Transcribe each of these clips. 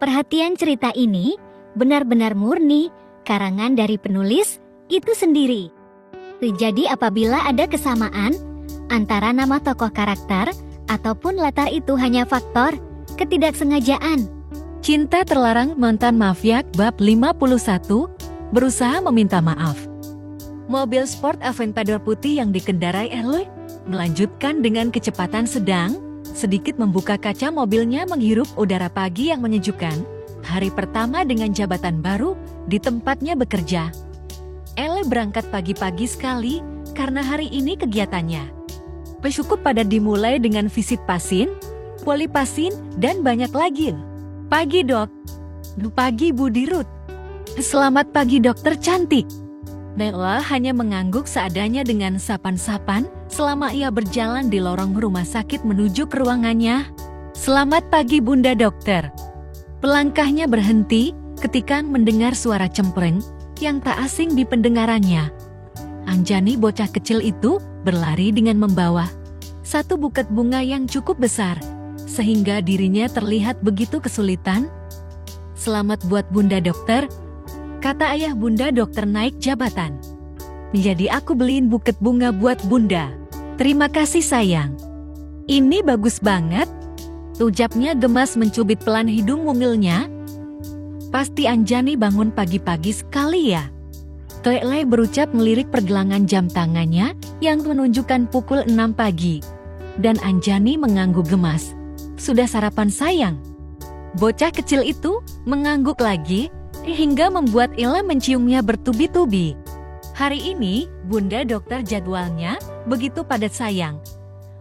Perhatian cerita ini benar-benar murni karangan dari penulis itu sendiri. Jadi apabila ada kesamaan antara nama tokoh karakter ataupun latar itu hanya faktor ketidaksengajaan. Cinta terlarang mantan mafia bab 51, berusaha meminta maaf. Mobil sport Aventador putih yang dikendarai Ellie melanjutkan dengan kecepatan sedang, sedikit membuka kaca mobilnya menghirup udara pagi yang menyejukkan. Hari pertama dengan jabatan baru di tempatnya bekerja. Ellie berangkat pagi-pagi sekali karena hari ini kegiatannya cukup padat dimulai dengan visit pasien, polipasin, dan banyak lagi. Pagi dok. Pagi Bu Dirut. Selamat pagi dokter cantik. Nella hanya mengangguk seadanya dengan sapan-sapan selama ia berjalan di lorong rumah sakit menuju ke ruangannya. Selamat pagi Bunda Dokter. Pelangkahnya berhenti ketika mendengar suara cempreng yang tak asing di pendengarannya. Anjani bocah kecil itu berlari dengan membawa satu buket bunga yang cukup besar, sehingga dirinya terlihat begitu kesulitan. Selamat buat Bunda Dokter, kata ayah Bunda Dokter naik jabatan. Jadi aku beliin buket bunga buat Bunda. Terima kasih sayang. Ini bagus banget. Ucapnya gemas mencubit pelan hidung mungilnya. Pasti Anjani bangun pagi-pagi sekali ya. Toele berucap melirik pergelangan jam tangannya yang menunjukkan pukul 6 pagi. Dan Anjani mengangguk gemas. Sudah sarapan sayang? Bocah kecil itu mengangguk lagi hingga membuat Ella menciumnya bertubi-tubi. Hari ini Bunda Dokter jadwalnya begitu padat sayang.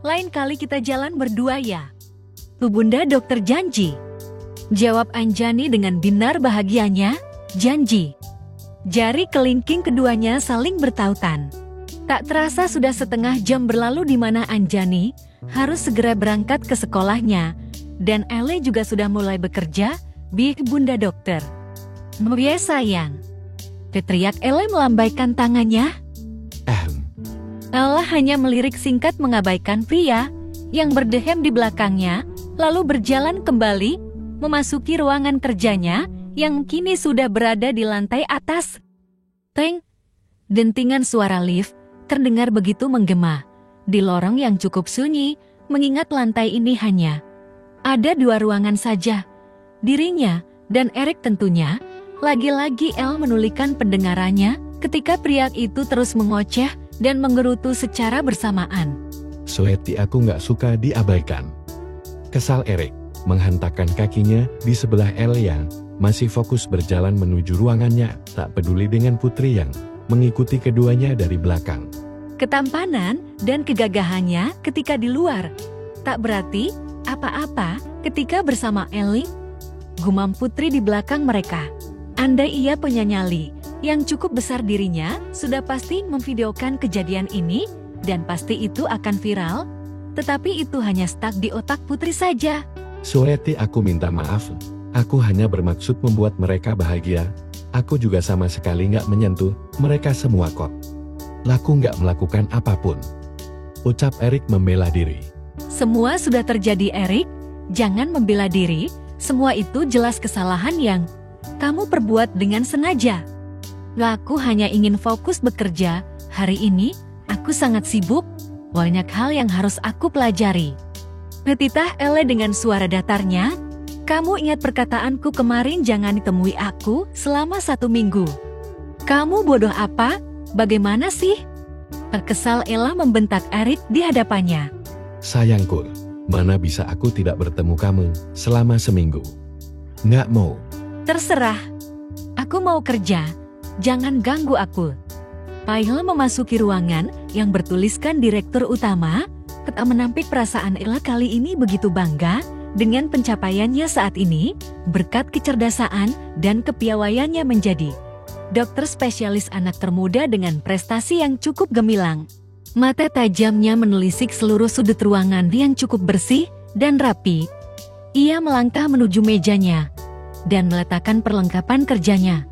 Lain kali kita jalan berdua ya. Bunda Dokter janji. Jawab Anjani dengan binar bahagianya, janji. Jari kelingking keduanya saling bertautan. Tak terasa sudah setengah jam berlalu di mana Anjani harus segera berangkat ke sekolahnya. Dan Ellie juga sudah mulai bekerja, bik Bunda Dokter. Ya sayang. Teriak Ellie melambaikan tangannya. Ella hanya melirik singkat mengabaikan pria yang berdehem di belakangnya, lalu berjalan kembali, memasuki ruangan kerjanya yang kini sudah berada di lantai atas. Teng! Dentingan suara lift terdengar begitu menggema di lorong yang cukup sunyi, mengingat lantai ini hanya ada 2 ruangan saja. Dirinya dan Eric tentunya. Lagi-lagi El menulikan pendengarannya ketika pria itu terus mengoceh dan menggerutu secara bersamaan. Sweetie, aku nggak suka diabaikan. Kesal Eric menghantarkan kakinya di sebelah El yang masih fokus berjalan menuju ruangannya, tak peduli dengan putri yang mengikuti keduanya dari belakang. Ketampanan dan kegagahannya ketika di luar tak berarti apa-apa ketika bersama Ellie. Gumam putri di belakang mereka. Andai ia penyanyali yang cukup besar dirinya sudah pasti memvideokan kejadian ini dan pasti itu akan viral. Tetapi itu hanya stuck di otak putri saja. Sweetie, aku minta maaf. Aku hanya bermaksud membuat mereka bahagia. Aku juga sama sekali nggak menyentuh mereka semua kok. Laku nggak melakukan apapun. Ucap Eric membela diri. Semua sudah terjadi Eric. Jangan membela diri. Semua itu jelas kesalahan yang kamu perbuat dengan sengaja. Aku hanya ingin fokus bekerja. Hari ini, aku sangat sibuk. Banyak hal yang harus aku pelajari. Ngetitah Ele dengan suara datarnya. Kamu ingat perkataanku kemarin jangan ditemui aku selama 1 minggu. Kamu bodoh apa? Bagaimana sih? Terkesal Ella membentak Eric di hadapannya. Sayangku, mana bisa aku tidak bertemu kamu selama seminggu? Nggak mau. Terserah. Aku mau kerja. Jangan ganggu aku. Paihel memasuki ruangan yang bertuliskan Direktur Utama. Ketika menampik perasaan Ella kali ini begitu bangga dengan pencapaiannya saat ini, berkat kecerdasan dan kepiawaiannya menjadi dokter spesialis anak termuda dengan prestasi yang cukup gemilang. Mata tajamnya menelisik seluruh sudut ruangan yang cukup bersih dan rapi. Ia melangkah menuju mejanya dan meletakkan perlengkapan kerjanya.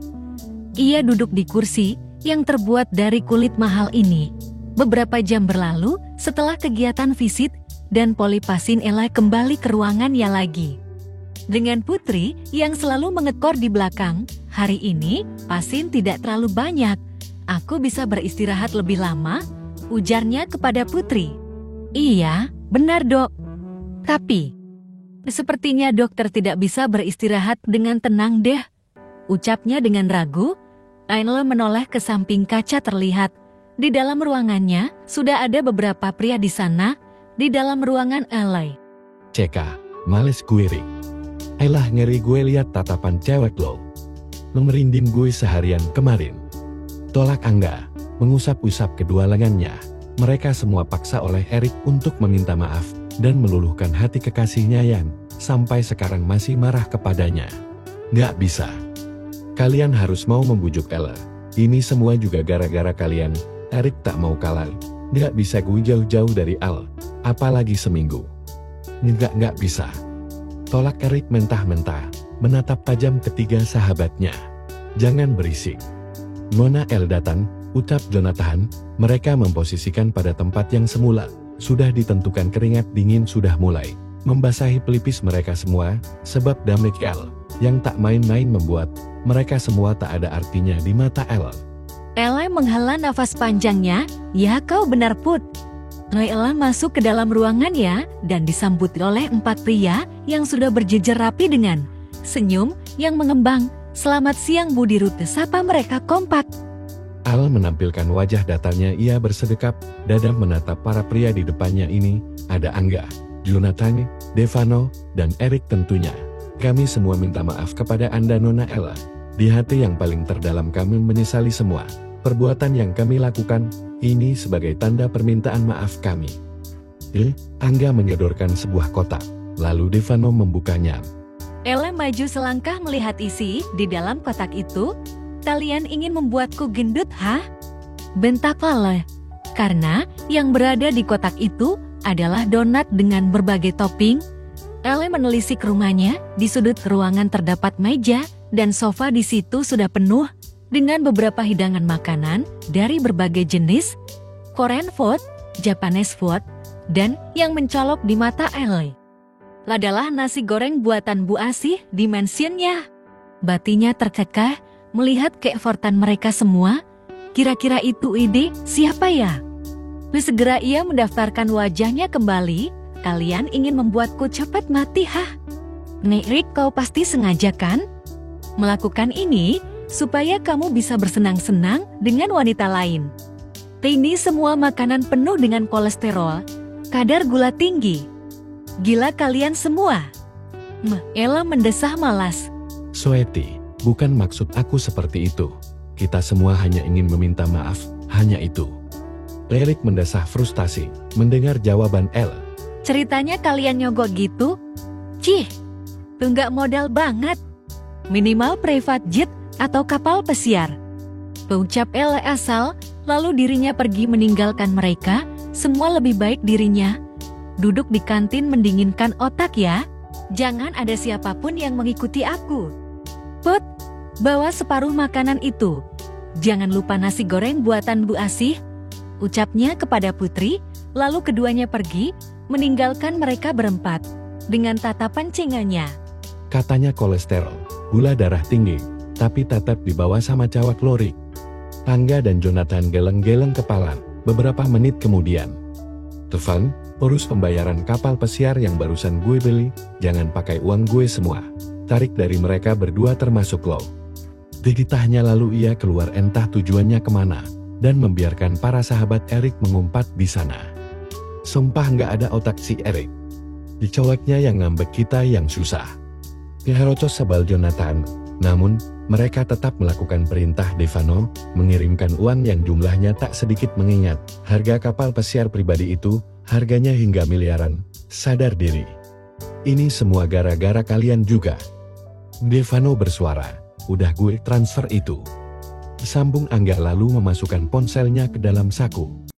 Ia duduk di kursi yang terbuat dari kulit mahal ini. Beberapa jam berlalu setelah kegiatan visit dan polipasin Ella kembali ke ruangannya lagi. Dengan Putri yang selalu mengekor di belakang, hari ini pasien tidak terlalu banyak. Aku bisa beristirahat lebih lama, ujarnya kepada Putri. Iya, benar dok. Tapi, sepertinya dokter tidak bisa beristirahat dengan tenang deh. Ucapnya dengan ragu. Ainle menoleh ke samping kaca terlihat. Di dalam ruangannya, sudah ada beberapa pria di sana, di dalam ruangan Elai. Ceka, males gue Rick. Elah ngeri gue lihat tatapan cewek lo. Lo merinding gue seharian kemarin. Tolak Angga, mengusap-usap kedua lengannya. Mereka semua paksa oleh Erik untuk meminta maaf dan meluluhkan hati kekasihnya yang sampai sekarang masih marah kepadanya. Gak bisa. Kalian harus mau membujuk Ella. Ini semua juga gara-gara kalian. Erik tak mau kalah. Gak bisa gue jauh-jauh dari Al. Apalagi seminggu. Gak bisa. Tolak Erik mentah-mentah. Menatap tajam ketiga sahabatnya. Jangan berisik. Mona El datang, ucap Jonathan. Mereka memposisikan pada tempat yang semula. Sudah ditentukan keringat dingin sudah mulai membasahi pelipis mereka semua. Sebab damai El yang tak main-main membuat mereka semua tak ada artinya di mata Ella. Ella menghela nafas panjangnya. Ya kau benar Put. Ella masuk ke dalam ruangan ya dan disambut oleh 4 pria yang sudah berjejer rapi dengan senyum yang mengembang. Selamat siang Bu Dirut, sapa mereka kompak. Al menampilkan wajah datarnya, ia bersedekap, dadam menatap para pria di depannya ini. Ada Angga, Jonathan, Devano, dan Erik tentunya. Kami semua minta maaf kepada Anda Nona Ella. Di hati yang paling terdalam kami menyesali semua perbuatan yang kami lakukan. Ini sebagai tanda permintaan maaf kami. Angga menyodorkan sebuah kotak, lalu Devano membukanya. Ella maju selangkah melihat isi di dalam kotak itu. Kalian ingin membuatku gendut, hah? Bentak Ella. Karena yang berada di kotak itu adalah donat dengan berbagai topping. Ella menelisik rumahnya. Di sudut ruangan terdapat meja dan sofa, di situ sudah penuh dengan beberapa hidangan makanan dari berbagai jenis, Korean food, Japanese food, dan yang mencolok di mata Ella adalah nasi goreng buatan Bu Asih di mansionnya. Batinya terkekeh melihat keeffortan mereka semua. Kira-kira itu ide siapa ya? Segera ia mendaftarkan wajahnya kembali. Kalian ingin membuatku cepat mati, hah? Nek Rick, kau pasti sengaja kan? Melakukan ini supaya kamu bisa bersenang-senang dengan wanita lain. Ini semua makanan penuh dengan kolesterol, kadar gula tinggi. Gila kalian semua. Ella mendesah malas. Sweetie, bukan maksud aku seperti itu. Kita semua hanya ingin meminta maaf, hanya itu. Erik mendesah frustasi mendengar jawaban Ella. Ceritanya kalian nyogok gitu? Cih, tunggak modal banget. Minimal private jet atau kapal pesiar. Ucap Ella asal, lalu dirinya pergi meninggalkan mereka. Semua lebih baik dirinya duduk di kantin mendinginkan otak ya. Jangan ada siapapun yang mengikuti aku. Put, bawa separuh makanan itu. Jangan lupa nasi goreng buatan Bu Asih. Ucapnya kepada Putri, lalu keduanya pergi, meninggalkan mereka berempat. Dengan tatapan cenganya. Katanya kolesterol, gula darah tinggi, tapi tetap dibawa sama cawak Lorik. Angga dan Jonathan geleng-geleng kepala. Beberapa menit kemudian. Tevan, urus pembayaran kapal pesiar yang barusan gue beli, jangan pakai uang gue semua. Tarik dari mereka berdua termasuk lo. Ditahnya lalu ia keluar entah tujuannya kemana, dan membiarkan para sahabat Erik mengumpat di sana. Sumpah nggak ada otak si Erik. Dicoleknya yang ngambek kita yang susah. Diharocos sebal Jonathan, namun mereka tetap melakukan perintah Devano, mengirimkan uang yang jumlahnya tak sedikit mengingat harga kapal pesiar pribadi itu, harganya hingga miliaran. Sadar diri. Ini semua gara-gara kalian juga. Devano bersuara, udah gue transfer itu. Sambung Angga lalu memasukkan ponselnya ke dalam saku.